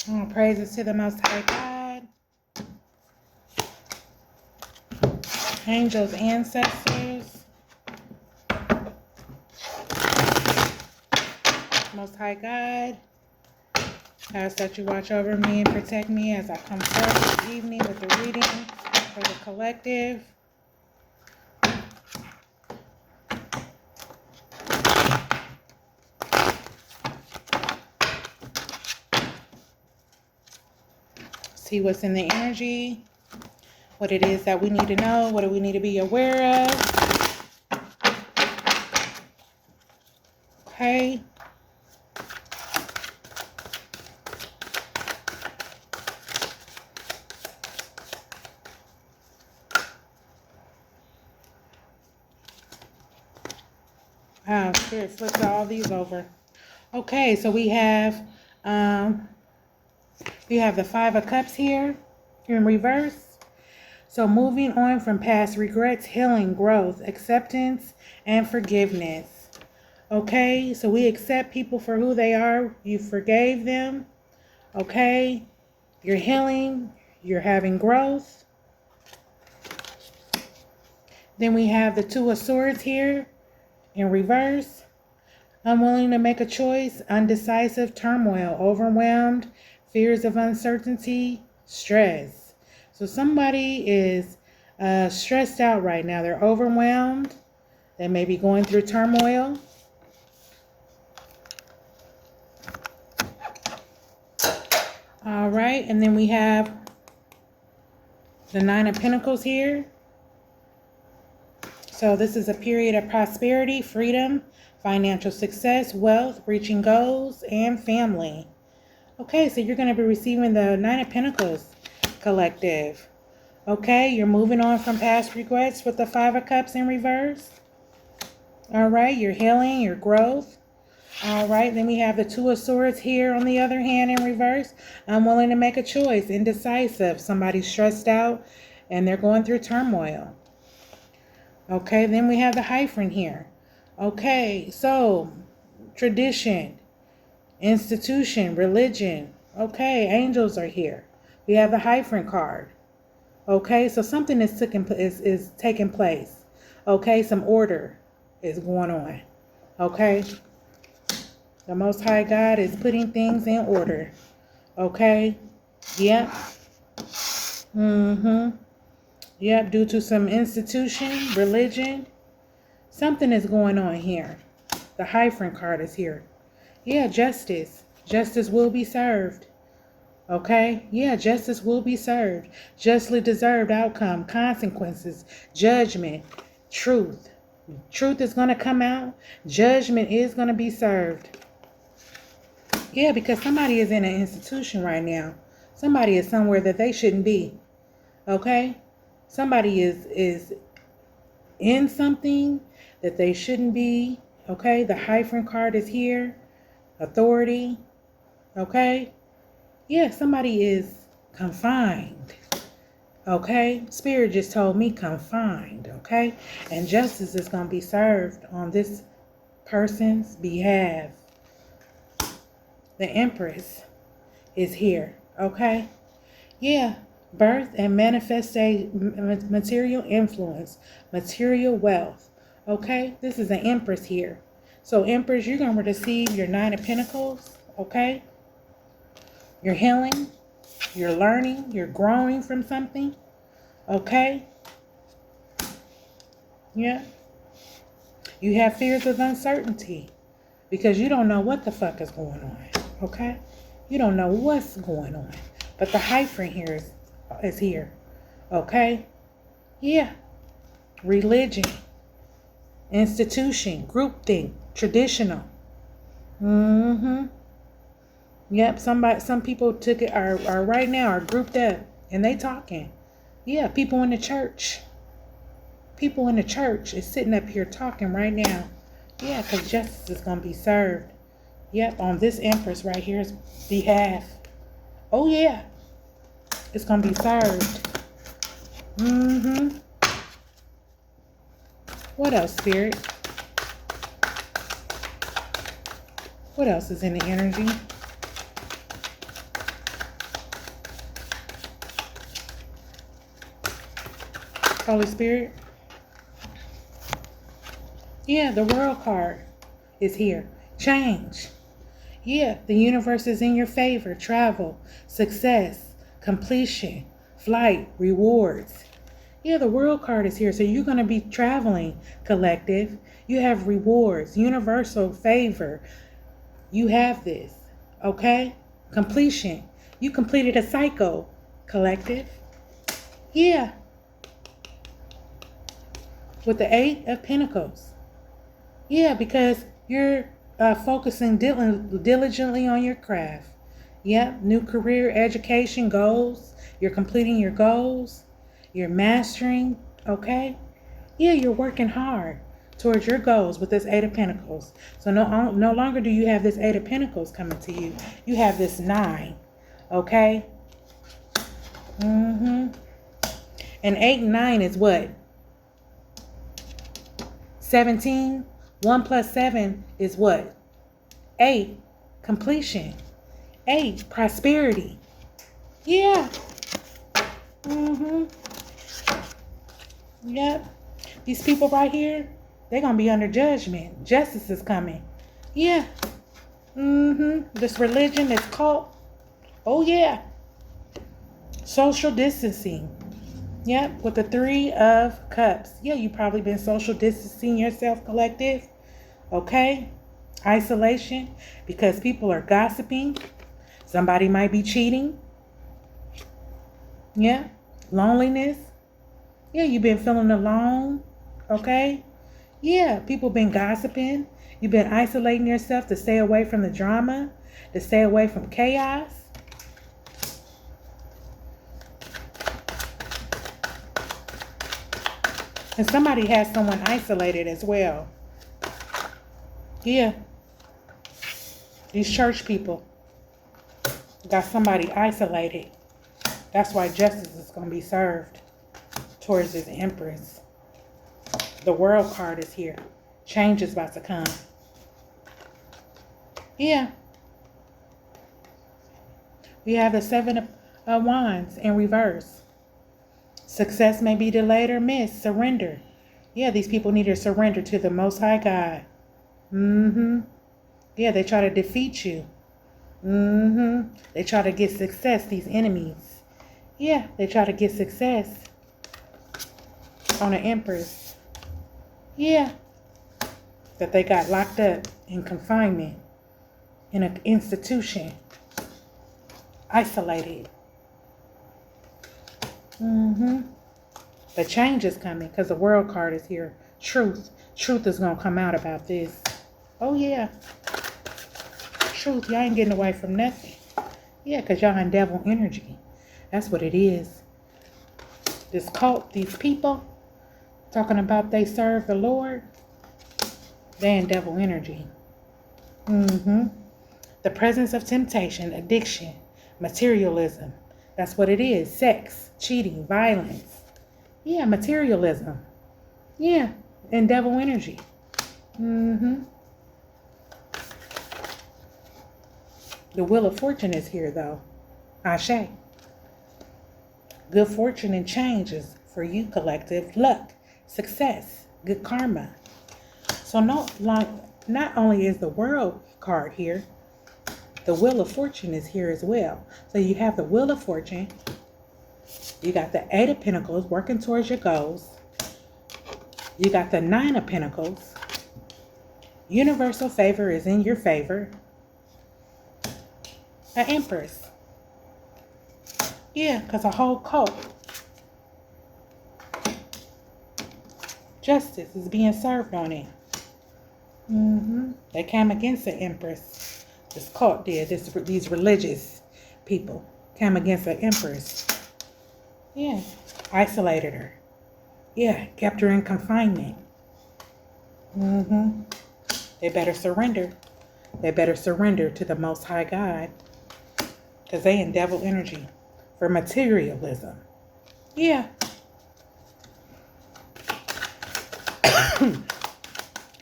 Oh, praises to the Most High God. Angels, ancestors. Most High God. I ask that you watch over me and protect me as I come forth this evening with the reading for the collective. See what's in the energy, what it is that we need to know, what do we need to be aware of. Okay. Wow, Spirit flipped all these over. Okay, so we have the Five of Cups here in reverse. So moving on from past regrets, healing, growth, acceptance, and forgiveness. Okay, so we accept people for who they are. You forgave them. Okay, you're healing, you're having growth. Then we have the Two of Swords here in reverse. Unwilling to make a choice, undecisive, turmoil, overwhelmed, fears of uncertainty, stress. So somebody is stressed out right now. They're overwhelmed. They may be going through turmoil. All right, and then we have the Nine of Pentacles here. So this is a period of prosperity, freedom, financial success, wealth, reaching goals, and family. Okay, so you're going to be receiving the Nine of Pentacles collective. Okay, you're moving on from past regrets with the Five of Cups in reverse. All right, you're healing, your growth. All right, then we have the Two of Swords here on the other hand in reverse. Unwilling to make a choice, indecisive. Somebody's stressed out and they're going through turmoil. Okay, then we have the Hierophant here. Okay, so tradition, institution, religion. Okay, angels are here. We have the Hierophant card. Okay, so something is taking place. Okay, some order is going on. Okay, the Most High God is putting things in order. Okay, yep. Yep, due to some institution, religion, something is going on here. The Hierophant card is here. Yeah, justice. Justice will be served. Okay? Yeah, justice will be served. Justly deserved outcome, consequences, judgment, truth. Truth is going to come out. Judgment is going to be served. Yeah, because somebody is in an institution right now. Somebody is somewhere that they shouldn't be. Okay? Somebody is in something that they shouldn't be. Okay? The Hierophant card is here. Authority. Okay? Yeah, somebody is confined. Okay? Spirit just told me confined. Okay? And justice is going to be served on this person's behalf. The Empress is here. Okay? Yeah. Birth and manifestation, material influence, material wealth. Okay? This is an Empress here. So Empress, you're going to receive your Nine of Pentacles. Okay? You're healing. You're learning. You're growing from something. Okay? Yeah. You have fears of uncertainty because you don't know what the fuck is going on. Okay? You don't know what's going on. But the Hierophant here is here. Okay? Yeah. Religion. Institution. Groupthink. Traditional. Yep, some people took it are right now are grouped up and they talking. Yeah, people in the church. People in the church is sitting up here talking right now. Yeah, because justice is going to be served. Yep, on this Empress right here's behalf. Oh yeah, it's going to be served. What else, Spirit? What else is in the energy? Holy Spirit. Yeah, the World card is here. Change. Yeah, the universe is in your favor. Travel, success, completion, flight, rewards. Yeah, the World card is here. So you're going to be traveling, collective. You have rewards, universal favor. You have this. Okay? Completion. You completed a cycle, collective. Yeah. With the Eight of Pentacles. Yeah, because you're focusing diligently on your craft. Yep, new career, education, goals. You're completing your goals. You're mastering, okay? Yeah, you're working hard towards your goals with this Eight of Pentacles. So no longer do you have this Eight of Pentacles coming to you. You have this 9, okay? And 8 and 9 is what? 17. 1 plus 7 is what? 8. Completion. 8. Prosperity. Yeah. Yep. These people right here, they're going to be under judgment. Justice is coming. Yeah. This religion, this cult. Oh, yeah. Social distancing. Yep, with the 3 of Cups. Yeah, you've probably been social distancing yourself, collective. Okay? Isolation, because people are gossiping. Somebody might be cheating. Yeah. Loneliness. Yeah, you've been feeling alone. Okay? Yeah, people been gossiping. You've been isolating yourself to stay away from the drama, to stay away from chaos. And somebody has someone isolated as well. Yeah. These church people got somebody isolated. That's why justice is going to be served towards this Empress. The World card is here. Change is about to come. Yeah. We have the 7 of Wands in reverse. Success may be delayed or missed. Surrender. Yeah, these people need to surrender to the Most High God. Yeah, they try to defeat you. They try to get success, these enemies. Yeah, they try to get success on an Empress. Yeah. That they got locked up in confinement in an institution. Isolated. The change is coming because the World card is here. Truth. Truth is going to come out about this. Oh, yeah. Truth. Y'all ain't getting away from nothing. Yeah, because y'all in devil energy. That's what it is. This cult, these people, talking about they serve the Lord, they in devil energy. The presence of temptation, addiction, materialism. That's what it is. Sex, cheating, violence. Yeah, materialism. Yeah, and devil energy. The Wheel of Fortune is here, though. Ashe. Good fortune and changes for you, collective. Luck, success, good karma. So not only is the World card here, the Wheel of Fortune is here as well. So you have the Wheel of Fortune. You got the 8 of Pentacles working towards your goals. You got the 9 of Pentacles. Universal favor is in your favor. An Empress. Yeah, because a whole cult. Justice is being served on it. They came against the Empress. This cult did. These religious people came against the Empress. Yeah. Isolated her. Yeah. Kept her in confinement. They better surrender. They better surrender to the Most High God. Because they in devil energy for materialism. Yeah.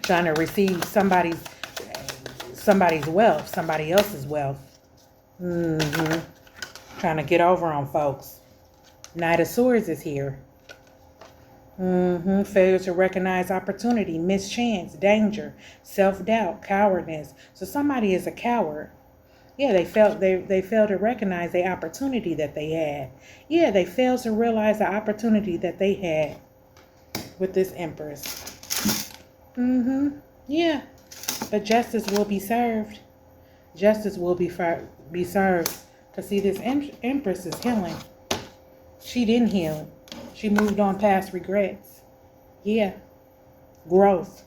Trying to receive somebody's wealth, somebody else's wealth. Trying to get over on folks. Knight of Swords is here. Failure to recognize opportunity, mischance, danger, self-doubt, cowardness. So somebody is a coward. Yeah, they failed to recognize the opportunity that they had. Yeah, they failed to realize the opportunity that they had with this Empress. Yeah, but justice will be served. Justice will be served. Cause see, this Empress is healing. She didn't heal. She moved on past regrets. Yeah, growth.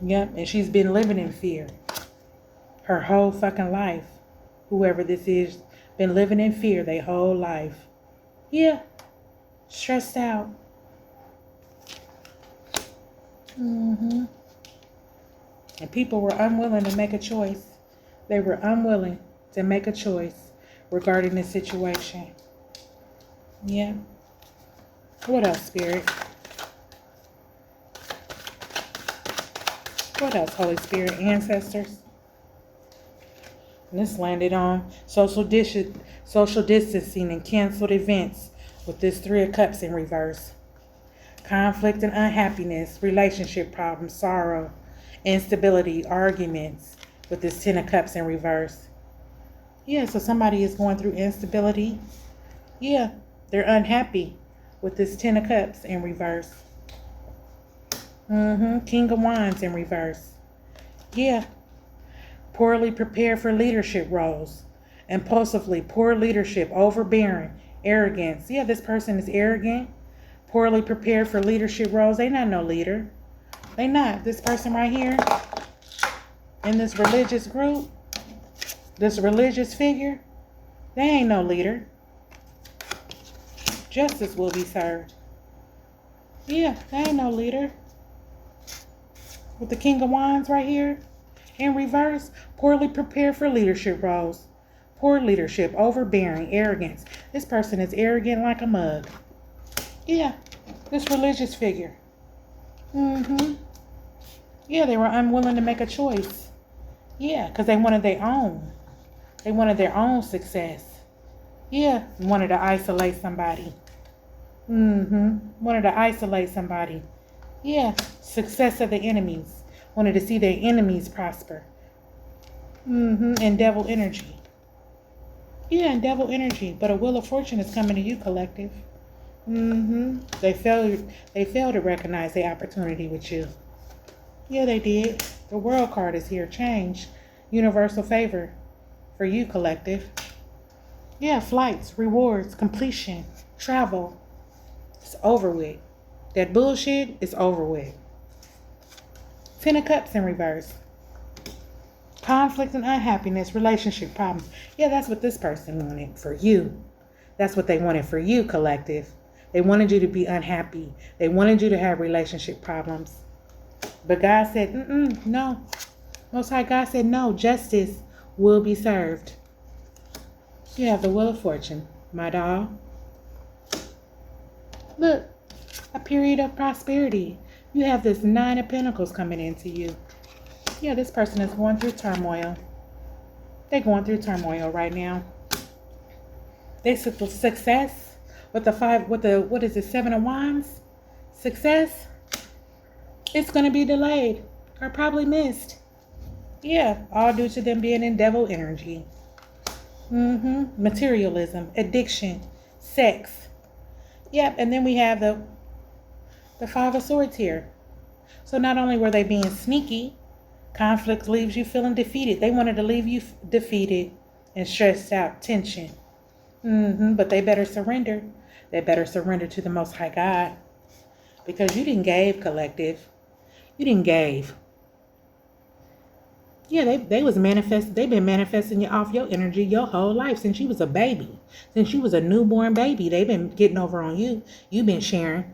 Yep, and she's been living in fear her whole fucking life. Whoever this is, been living in fear their whole life. Yeah, stressed out. And people were unwilling to make a choice. They were unwilling to make a choice regarding this situation. Yeah. What else, Spirit? What else, Holy Spirit, ancestors? And this landed on social distancing and canceled events with this Three of Cups in reverse. Conflict and unhappiness, relationship problems, sorrow, instability, arguments with this Ten of Cups in reverse. Yeah, so somebody is going through instability. Yeah, they're unhappy with this Ten of Cups in reverse. King of Wands in reverse. Yeah. Poorly prepared for leadership roles. Impulsively, poor leadership, overbearing, arrogance. Yeah, this person is arrogant. Poorly prepared for leadership roles. They not no leader. They not. This person right here in this religious group, this religious figure, they ain't no leader. Justice will be served. Yeah, they ain't no leader. With the King of Wands right here in reverse, poorly prepared for leadership roles. Poor leadership, overbearing, arrogance. This person is arrogant like a mug. Yeah, this religious figure. Yeah, they were unwilling to make a choice. Yeah, because they wanted their own. They wanted their own success. Yeah, wanted to isolate somebody. Wanted to isolate somebody. Yeah, success of the enemies. Wanted to see their enemies prosper. And devil energy. Yeah, and devil energy. But a wheel of fortune is coming to you, collective. They failed to recognize the opportunity with you. Yeah, they did. The world card is here. Change. Universal favor for you, collective. Yeah, flights, rewards, completion, travel. It's over with. That bullshit is over with. Ten of Cups in reverse. Conflict and unhappiness, relationship problems. Yeah, that's what this person wanted for you. That's what they wanted for you, collective. They wanted you to be unhappy. They wanted you to have relationship problems. But God said, no. Most High God said, no, justice will be served. You have the Wheel of Fortune, my doll. Look, a period of prosperity. You have this Nine of Pentacles coming into you. Yeah, this person is going through turmoil. They're going through turmoil right now. They success with the Seven of Wands? Success? It's going to be delayed or probably missed. Yeah, all due to them being in devil energy. Materialism, addiction, sex. Yep, and then we have the Five of Swords here. So not only were they being sneaky, conflict leaves you feeling defeated. They wanted to leave you defeated and stressed out, tension. But they better surrender. They better surrender to the Most High God. Because you didn't give, collective. You didn't give. Yeah, they've been manifesting off your energy your whole life since you was a baby. Since you was a newborn baby, they've been getting over on you. You've been sharing.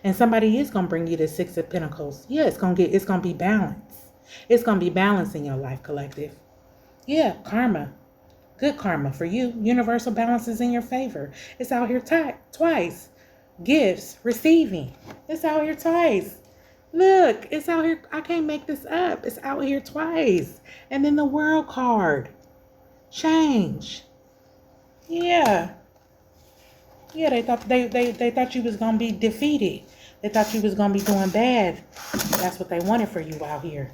And somebody is gonna bring you the Six of Pentacles. Yeah, it's gonna be balance. It's gonna be balance in your life, collective. Yeah, karma. Good karma for you. Universal balance is in your favor. It's out here twice. Gifts, receiving. It's out here twice. Look, it's out here. I can't make this up. It's out here twice. And then the World card. Change. Yeah. Yeah, they thought you was gonna be defeated. They thought you was gonna be doing bad. That's what they wanted for you out here.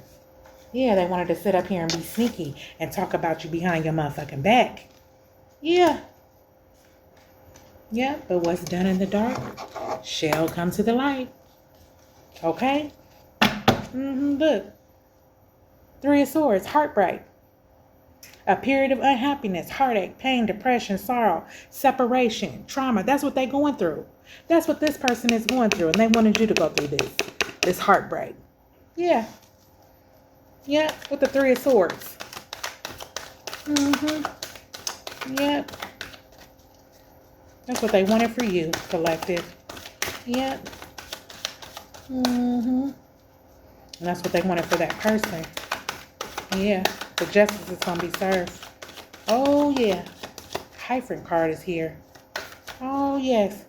Yeah, they wanted to sit up here and be sneaky and talk about you behind your motherfucking back. Yeah. Yeah, but what's done in the dark shall come to the light. Okay? Look. Three of Swords, heartbreak. A period of unhappiness, heartache, pain, depression, sorrow, separation, trauma. That's what they're going through. That's what this person is going through. And they wanted you to go through this heartbreak. Yeah. Yeah, with the Three of Swords. Yep. That's what they wanted for you, collective. Yep. And that's what they wanted for that person. Yeah. The justice is going to be served. Oh, yeah. Hierophant card is here. Oh, yes.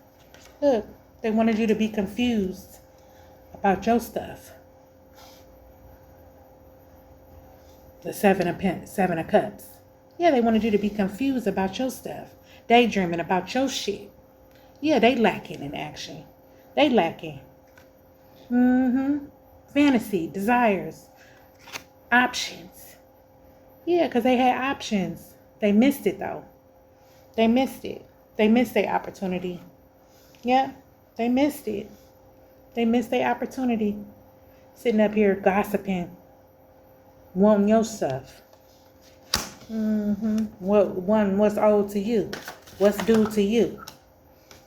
Look, they wanted you to be confused about your stuff. The Seven of Cups. Yeah, they wanted you to be confused about your stuff. Daydreaming about your shit. Yeah, they lacking in action. They lacking. Fantasy, desires, options. Yeah, because they had options. They missed it, though. They missed it. They missed their opportunity. Yeah, they missed it. They missed their opportunity. Sitting up here gossiping. Wanting your stuff. What's owed to you? What's due to you?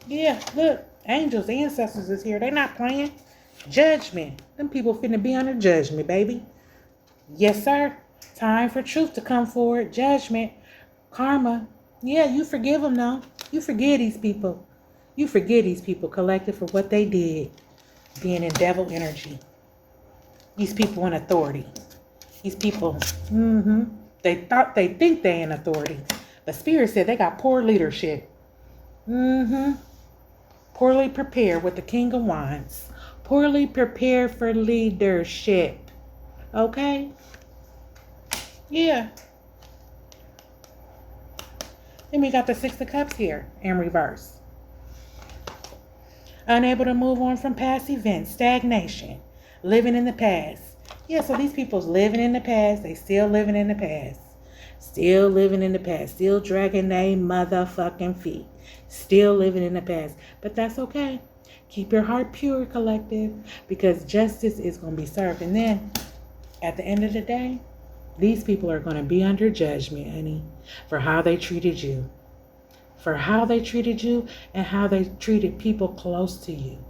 Yeah, look. Angels, ancestors is here. They not playing. Judgment. Them people finna be under judgment, baby. Yes, sir. Time for truth to come forward. Judgment. Karma. Yeah, you forgive them now. You forgive these people. You forgive these people, collective, for what they did. Being in devil energy. These people in authority. These people, they think they in authority. But Spirit said they got poor leadership. Poorly prepared with the King of Wands. Poorly prepared for leadership. Okay? Yeah. Then we got the Six of Cups here in reverse. Unable to move on from past events. Stagnation. Living in the past. Yeah, so these people's living in the past. They still living in the past. Still living in the past. Still dragging their motherfucking feet. Still living in the past. But that's okay. Keep your heart pure, collective. Because justice is going to be served. And then, at the end of the day, these people are going to be under judgment, honey. For how they treated you. For how they treated you. And how they treated people close to you.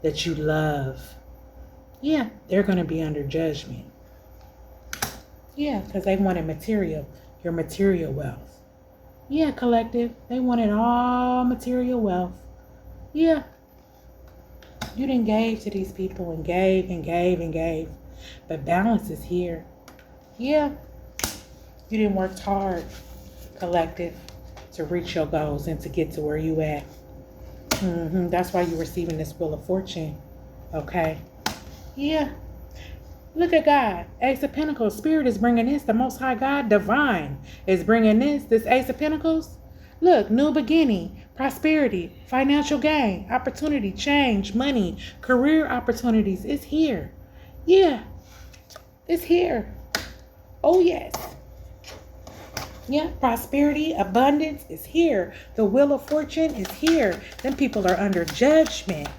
That you love. Yeah, they're going to be under judgment. Yeah, because they wanted material, your material wealth. Yeah, collective, they wanted all material wealth. Yeah. You didn't gave to these people and gave and gave and gave. But balance is here. Yeah. You didn't work hard, collective, to reach your goals and to get to where you at. That's why you're receiving this Wheel of Fortune. Okay. Yeah. Look at God. Ace of Pentacles. Spirit is bringing this. The Most High God, divine, is bringing this. This Ace of Pentacles. Look, new beginning, prosperity, financial gain, opportunity, change, money, career opportunities. It's here. Yeah. It's here. Oh, yes. Yeah, prosperity, abundance is here. The Wheel of Fortune is here. Then people are under judgment.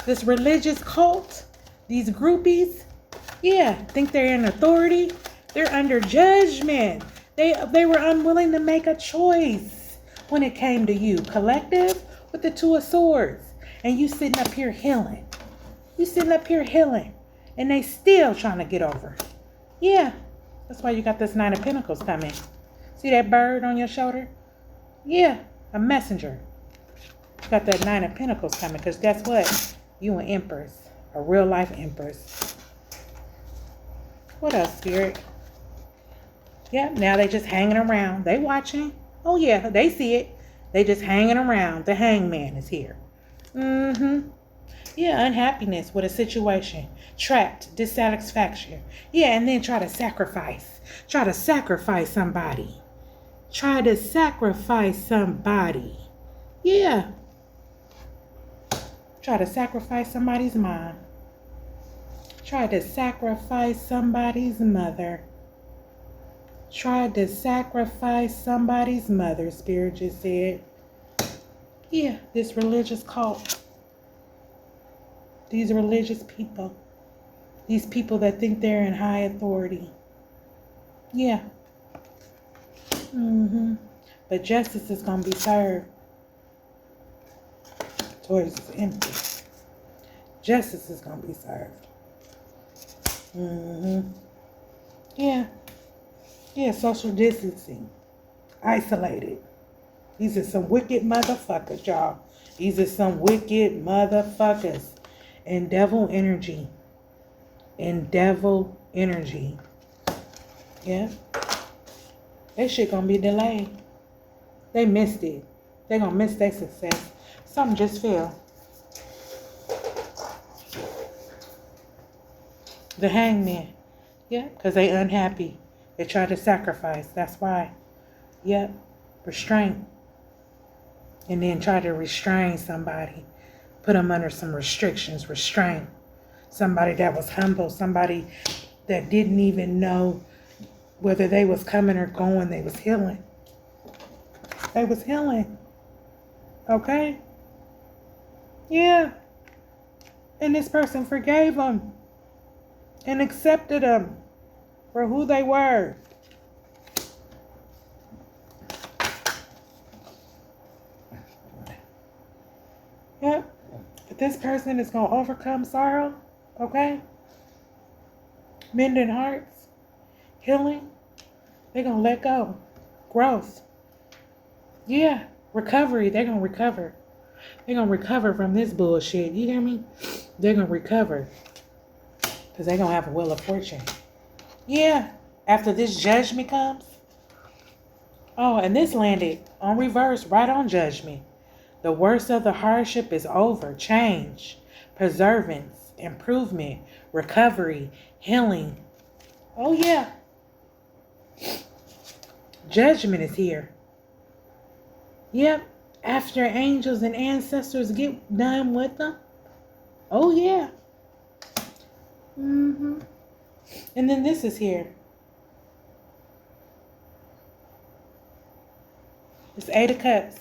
This religious cult. These groupies, yeah, think they're in authority. They're under judgment. They were unwilling to make a choice when it came to you, collective, with the Two of Swords. And you sitting up here healing. You sitting up here healing. And they still trying to get over. Yeah, that's why you got this Nine of Pentacles coming. See that bird on your shoulder? Yeah, a messenger. You got that Nine of Pentacles coming because guess what? You an Empress. A real life Empress. What else, Spirit? Yeah, now they just hanging around. They watching. Oh, yeah, they see it. They just hanging around. The Hangman is here. Yeah, unhappiness with a situation. Trapped, dissatisfaction. Yeah, and then try to sacrifice. Try to sacrifice somebody. Try to sacrifice somebody. Yeah. Try to sacrifice somebody's mom. Try to sacrifice somebody's mother. Tried to sacrifice somebody's mother, Spirit just said. Yeah, this religious cult. These religious people. These people that think they're in high authority. Yeah. But justice is going to be served towards this Empress. Justice is going to be served. Yeah. Yeah, social distancing. Isolated. These are some wicked motherfuckers, y'all. These are some wicked motherfuckers. And devil energy. And devil energy. Yeah. That shit gonna be delayed. They missed it. They gonna miss their success. Something just fell. The hangman. Yeah, because they unhappy. They try to sacrifice. That's why. Yep. Restraint. And then try to restrain somebody. Put them under some restrictions. Restraint. Somebody that was humble. Somebody that didn't even know whether they was coming or going. They was healing. They was healing. Okay? Yeah. And this person forgave them. And accepted them. For who they were. Yep. But this person is going to overcome sorrow. Okay? Mending hearts. Healing. They're going to let go. Growth. Yeah. Recovery. They're going to recover. They're going to recover from this bullshit. You hear me? They're going to recover. Because they're going to have a wheel of fortune. Yeah, after this judgment comes. Oh, and this landed on reverse, right on judgment. The worst of the hardship is over. Change, preservance, improvement, recovery, healing. Oh, yeah. Judgment is here. Yep, after angels and ancestors get done with them. Oh, yeah. And then this is here. It's 8 of Cups.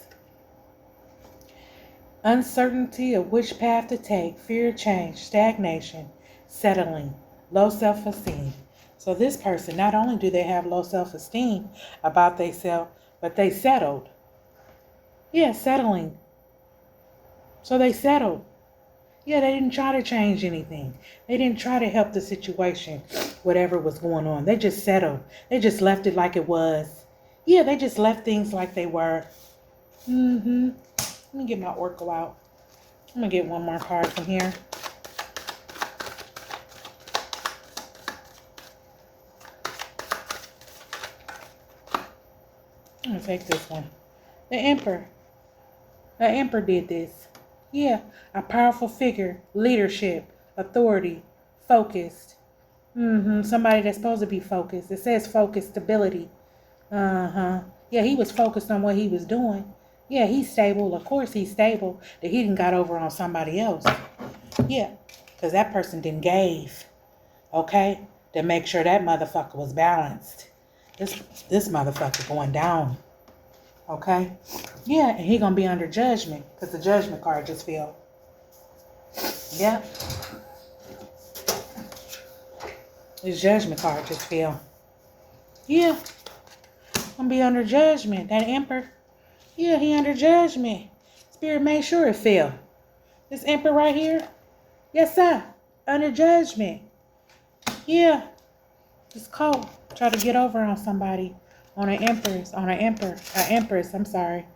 Uncertainty of which path to take, fear of change, stagnation, settling, low self-esteem. So this person, not only do they have low self-esteem about themselves, but they settled. Yeah, settling. So they settled. Yeah, they didn't try to change anything. They didn't try to help the situation, whatever was going on. They just settled. They just left it like it was. Yeah, they just left things like they were. Let me get my oracle out. I'm going to get one more card from here. I'm going to take this one. The Emperor. The Emperor did this. Yeah, a powerful figure, leadership, authority, focused. Somebody that's supposed to be focused. It says focused, stability. Yeah, he was focused on what he was doing. Yeah, he's stable. Of course he's stable. That he didn't got over on somebody else. Yeah, because that person didn't gave. Okay? To make sure that motherfucker was balanced. This motherfucker going down. Okay? Yeah, and he gonna be under judgment because the judgment card just fell. Yeah. His judgment card just fell. Yeah. Gonna be under judgment. That Emperor. Yeah, he under judgment. Spirit made sure it fell. This Emperor right here. Yes, sir. Under judgment. Yeah. It's cold. Try to get over on somebody. On an Empress. On an Empress, I'm sorry.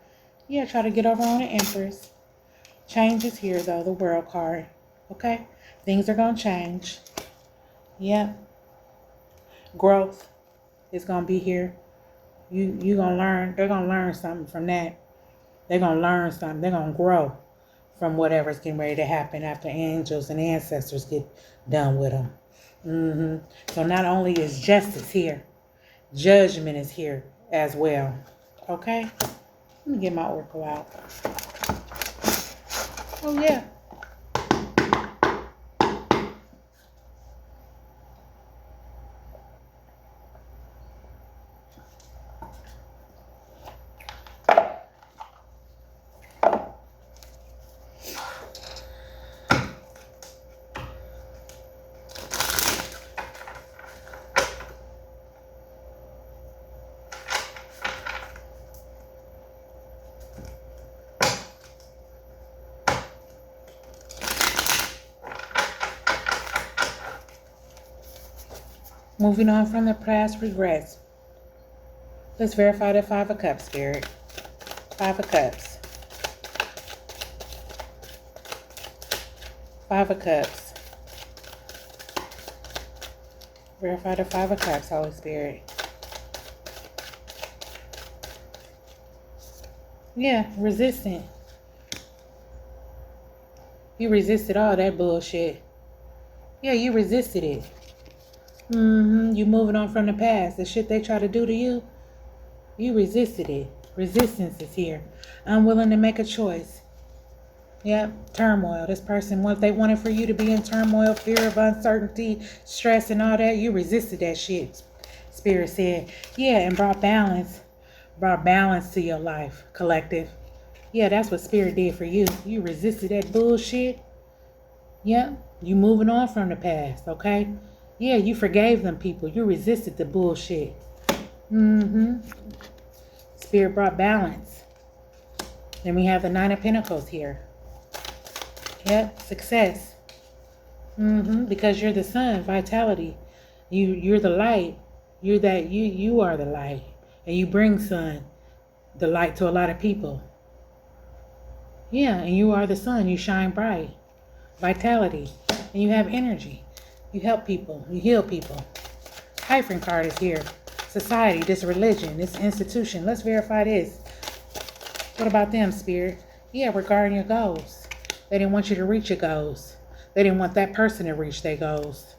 Yeah, try to get over on an Empress. Change is here, though. The World card. Okay? Things are going to change. Yeah. Growth is going to be here. You going to learn. They're going to learn something from that. They're going to learn something. They're going to grow from whatever's getting ready to happen after angels and ancestors get done with them. So not only is justice here, judgment is here as well. Okay? Let me get my oracle out. Oh, yeah. Moving on from the past regrets. Let's verify the Five of Cups, Spirit. Five of Cups. Five of Cups. Verify the Five of Cups, Holy Spirit. Yeah, resistant. You resisted all that bullshit. Yeah, you resisted it. You moving on from the past. The shit they try to do to you, you resisted it. Resistance is here. Unwilling to make a choice. Yep, turmoil. This person, what they wanted for you to be in turmoil, fear of uncertainty, stress, and all that, you resisted that shit. Spirit said, yeah, and brought balance. Brought balance to your life, collective. Yeah, that's what Spirit did for you. You resisted that bullshit. Yep, you moving on from the past, okay? Yeah, you forgave them people. You resisted the bullshit. Spirit brought balance. Then we have the Nine of Pentacles here. Yep, success. Because you're the sun, vitality. You're the light. You are the light. And you bring the light to a lot of people. Yeah, and you are the sun. You shine bright. Vitality. And you have energy. You help people. You heal people. Hyphen card is here. Society, this religion, this institution. Let's verify this. What about them, Spirit? Yeah, regarding your goals. They didn't want you to reach your goals. They didn't want that person to reach their goals.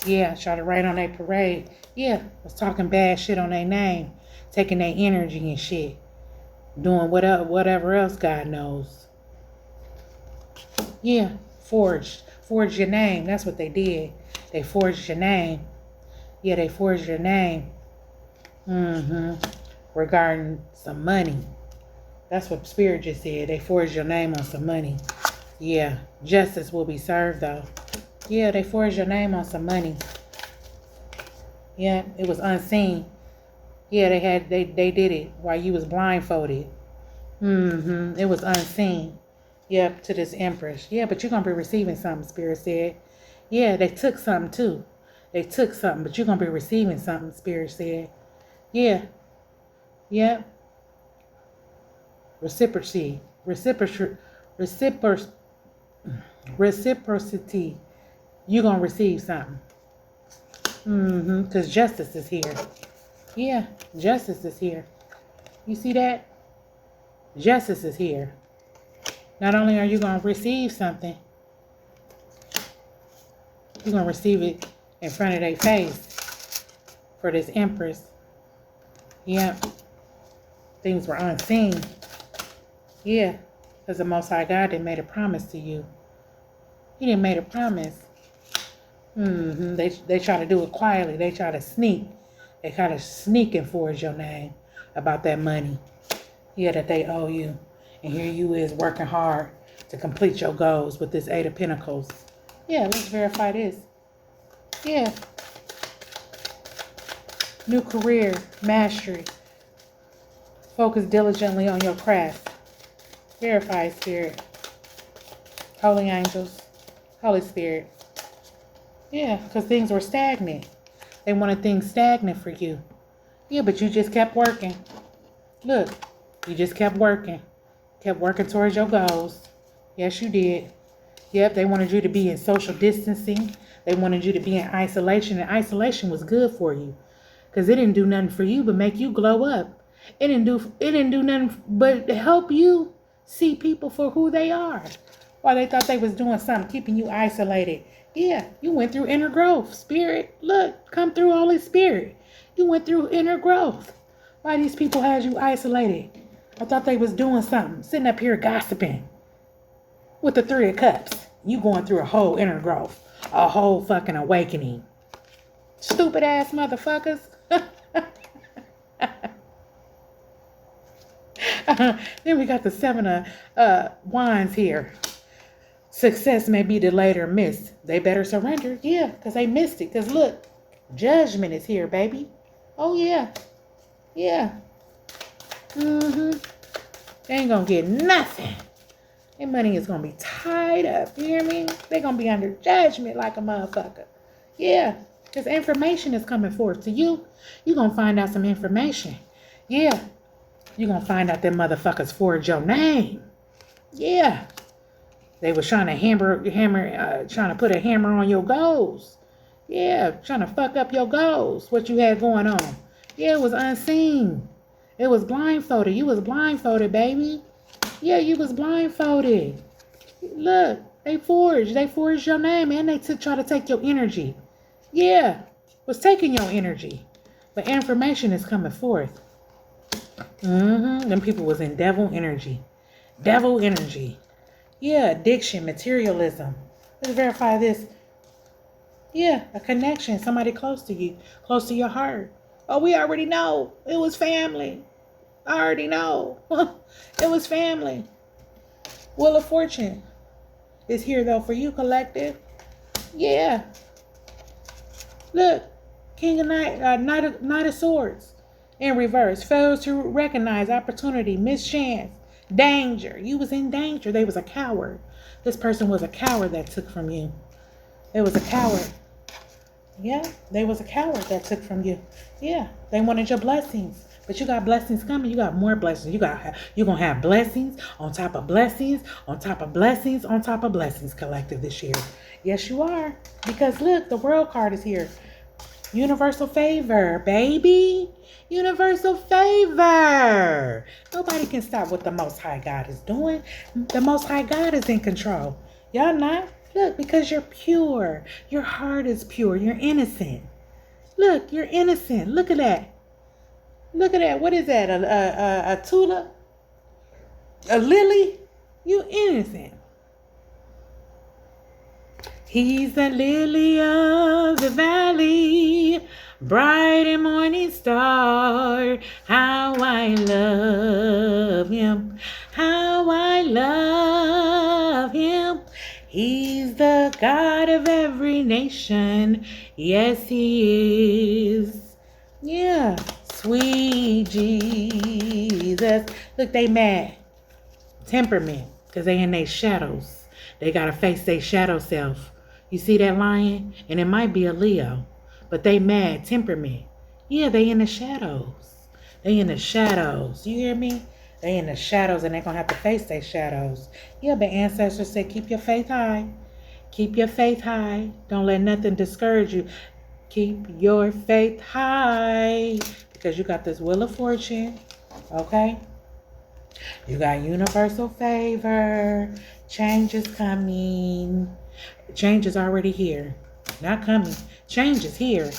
Yeah, try to write on their parade. Yeah, was talking bad shit on their name. Taking their energy and shit. Doing whatever else God knows. Yeah, forged your name. That's what they did. They forged your name. Yeah, they forged your name. Regarding some money. That's what Spirit just said. They forged your name on some money. Yeah, justice will be served though. Yeah, they forged your name on some money. Yeah, it was unseen. Yeah, they did it while you was blindfolded. It was unseen. Yep, to this Empress. Yeah, but you're going to be receiving something, Spirit said. Yeah, they took something too. They took something, but you're going to be receiving something, Spirit said. Yeah. Yep. Reciprocity. Reciprocity. You're going to receive something. Because justice is here. Yeah, justice is here. You see that? Justice is here. Not only are you going to receive something, you're going to receive it in front of their face for this Empress. Yeah. Things were unseen. Yeah. Because the Most High God didn't made a promise to you. He didn't made a promise. They try to do it quietly. They try to sneak. They try to sneak and forge your name about that money. Yeah, that they owe you. And here you is working hard to complete your goals with this Eight of Pentacles. Yeah, let's verify this. Yeah. New career, mastery. Focus diligently on your craft. Verify, Spirit. Holy angels. Holy Spirit. Yeah, because things were stagnant. They wanted things stagnant for you. Yeah, but you just kept working. Look, you just kept working. Kept working towards your goals. Yes, you did. Yep, they wanted you to be in social distancing. They wanted you to be in isolation. And isolation was good for you. Because it didn't do nothing for you but make you glow up. It didn't do nothing but help you see people for who they are. While they thought they was doing something, keeping you isolated. Yeah, you went through inner growth. Spirit, look, come through, Holy Spirit. You went through inner growth. Why these people had you isolated? I thought they was doing something. Sitting up here gossiping. With the Three of Cups. You going through a whole inner growth. A whole fucking awakening. Stupid ass motherfuckers. Then we got the Seven of Wands here. Success may be delayed or missed. They better surrender. Yeah, because they missed it. Because look, judgment is here, baby. Oh, yeah. Yeah. They ain't going to get nothing. Their money is going to be tied up. You hear me? They're going to be under judgment like a motherfucker. Yeah. This information is coming forth to you. You're going to find out some information. Yeah. You're going to find out them motherfuckers forged your name. Yeah. They was trying to trying to put a hammer on your goals. Yeah, trying to fuck up your goals, what you had going on. Yeah, it was unseen. It was blindfolded. You was blindfolded, baby. Yeah, you was blindfolded. Look, they forged your name, and they try to take your energy. Yeah, was taking your energy. But information is coming forth. Them people was in devil energy. Devil energy. Yeah, addiction, materialism. Let's verify this. Yeah, a connection, somebody close to you, close to your heart. Oh, we already know. It was family. I already know. It was family. Wheel of Fortune is here, though, for you, collective. Yeah. Look, King of Knight of Swords in reverse. Fails to recognize opportunity, mischance, danger. You was in danger. They was a coward. This person was a coward that took from you. It was a coward. Yeah, they was a coward that took from you. Yeah, they wanted your blessings. But you got blessings coming. You got more blessings. You're going to have blessings on top of blessings, on top of blessings, on top of blessings, collective, this year. Yes, you are. Because look, the world card is here. Universal favor, baby. Universal favor. Nobody can stop what the Most High God is doing. The Most High God is in control. Y'all not? Look, because you're pure. Your heart is pure. You're innocent. Look, you're innocent. Look at that. Look at that. What is that? A tulip? A lily? You innocent. He's the lily of the valley, bright and morning star. How I love him. How I love him. He's the God of every nation. Yes, he is. Yeah. Sweet Jesus. Look, they mad. Temperament. Because they in their shadows. They got to face their shadow self. You see that lion? And it might be a Leo. But they mad. Temperament. Yeah, they in the shadows. They in the shadows. You hear me? They in the shadows, and they're going to have to face their shadows. Yeah, but ancestors said, keep your faith high. Keep your faith high. Don't let nothing discourage you. Keep your faith high. Because you got this Wheel of Fortune. Okay? You got universal favor. Change is coming. Change is already here. Not coming. Change is here.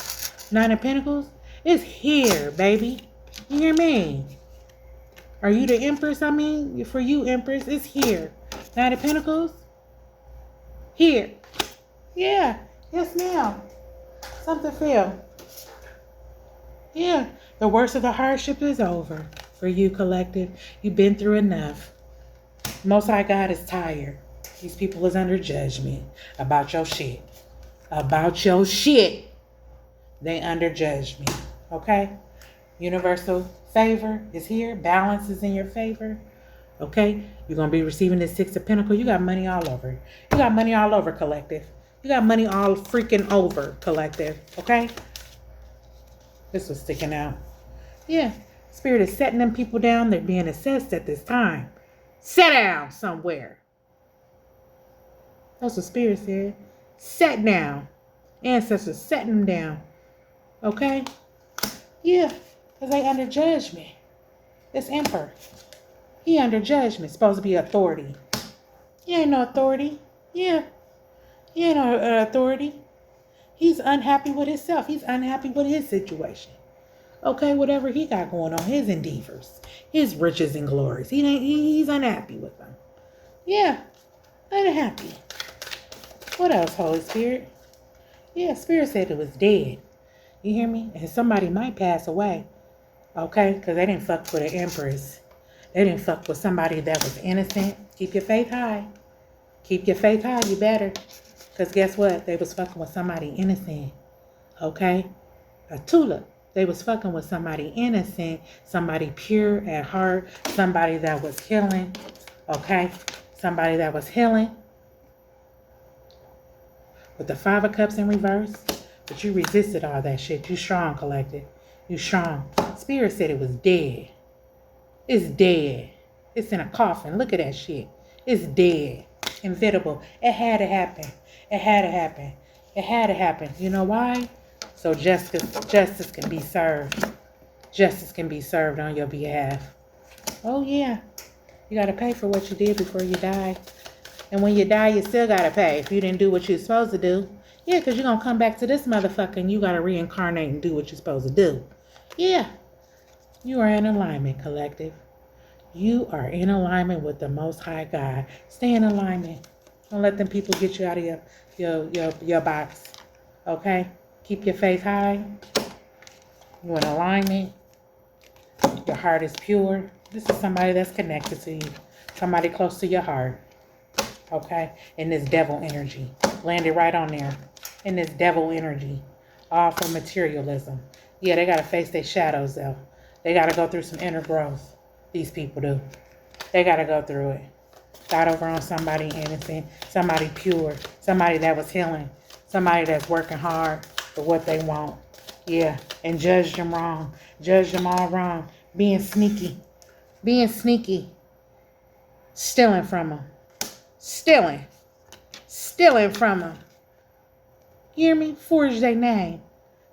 Nine of Pentacles is here, baby. You hear me? Are you the Empress? I mean, for you, Empress, it's here. Nine of Pentacles, here. Yeah. Yes, ma'am. Something fell. Yeah. The worst of the hardship is over for you, collective. You've been through enough. Most High God is tired. These people is under judgment about your shit. About your shit. They under judgment. Okay? Universal favor is here. Balance is in your favor. Okay? You're going to be receiving this Six of Pentacles. You got money all over. You got money all over, collective. You got money all freaking over, collective. Okay? This was sticking out. Yeah. Spirit is setting them people down. They're being assessed at this time. Sit down somewhere. That's what Spirit said. Sit down. Ancestors setting them down. Okay? Yeah. Because they under judgment. This Emperor. He under judgment. Supposed to be authority. He ain't no authority. Yeah. He ain't no authority. He's unhappy with himself. He's unhappy with his situation. Okay, whatever he got going on, his endeavors, his riches and glories. He's unhappy with them. Yeah, unhappy. What else, Holy Spirit? Yeah, Spirit said it was dead. You hear me? And somebody might pass away. Okay, because they didn't fuck with an Empress. They didn't fuck with somebody that was innocent. Keep your faith high. Keep your faith high, you better. Because guess what? They was fucking with somebody innocent. Okay? A tulip. They was fucking with somebody innocent, somebody pure at heart, somebody that was healing, okay? Somebody that was healing. With the Five of Cups in reverse, But you resisted all that shit. You strong, collective. You strong. Spirit said it was dead. It's dead. It's in a coffin. Look at that shit. It's dead. Inevitable. It had to happen. It had to happen. It had to happen. You know why? So justice can be served. Justice can be served on your behalf. Oh, yeah. You got to pay for what you did before you die. And when you die, you still got to pay if you didn't do what you're supposed to do. Yeah, because you're going to come back to this motherfucker and you got to reincarnate and do what you're supposed to do. Yeah. You are in alignment, collective. You are in alignment with the Most High God. Stay in alignment. Don't let them people get you out of your box. Okay? Keep your faith high. You're in alignment. Your heart is pure. This is somebody that's connected to you. Somebody close to your heart. Okay? In this devil energy. Landed right on there. In this devil energy. All for materialism. Yeah, they got to face their shadows, though. They got to go through some inner growth. These people do. They got to go through it. Got over on somebody innocent. Somebody pure. Somebody that was healing. Somebody that's working hard for what they want. Yeah. And judged them wrong. Judged them all wrong. Being sneaky. Being sneaky. Stealing from them. Stealing. Stealing from them. You hear me? Forge their name.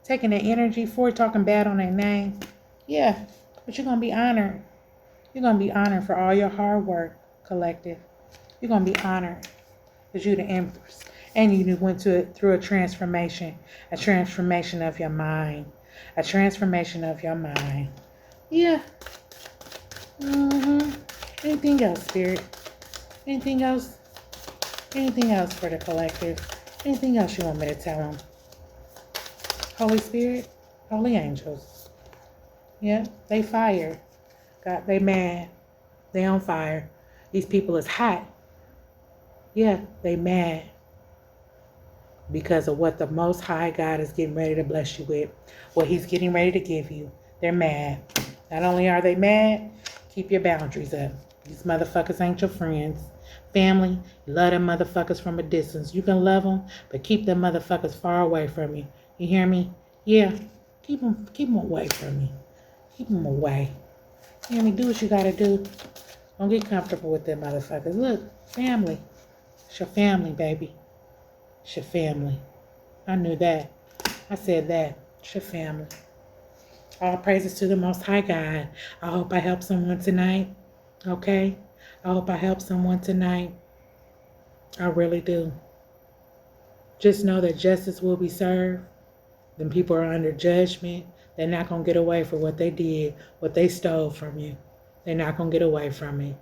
Taking their energy for talking bad on their name. Yeah. But you're going to be honored. You're going to be honored for all your hard work, collective. You're going to be honored because you're the Empress. And you went through a transformation of your mind. A transformation of your mind. Yeah. Anything else, Spirit? Anything else? Anything else for the collective? Anything else you want me to tell them? Holy Spirit? Holy angels. Yeah, they fired. God, they mad. They on fire. These people is hot. Yeah, they mad. Because of what the Most High God is getting ready to bless you with. What He's getting ready to give you. They're mad. Not only are they mad, keep your boundaries up. These motherfuckers ain't your friends. Family, you love them motherfuckers from a distance. You can love them, but keep them motherfuckers far away from you. You hear me? Yeah. Keep them away from me. Keep them away. You hear me? Do what you gotta do. Don't get comfortable with them motherfuckers. Look, family. It's your family, baby. It's your family. I knew that. I said that. It's your family. All praises to the Most High God. I hope I helped someone tonight. Okay? I hope I helped someone tonight. I really do. Just know that justice will be served. Them people are under judgment. They're not going to get away for what they did, what they stole from you. They're not going to get away from it.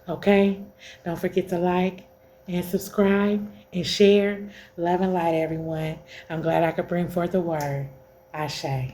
Okay? Don't forget to like and subscribe and share. Love and light, everyone. I'm glad I could bring forth the word. Ashe.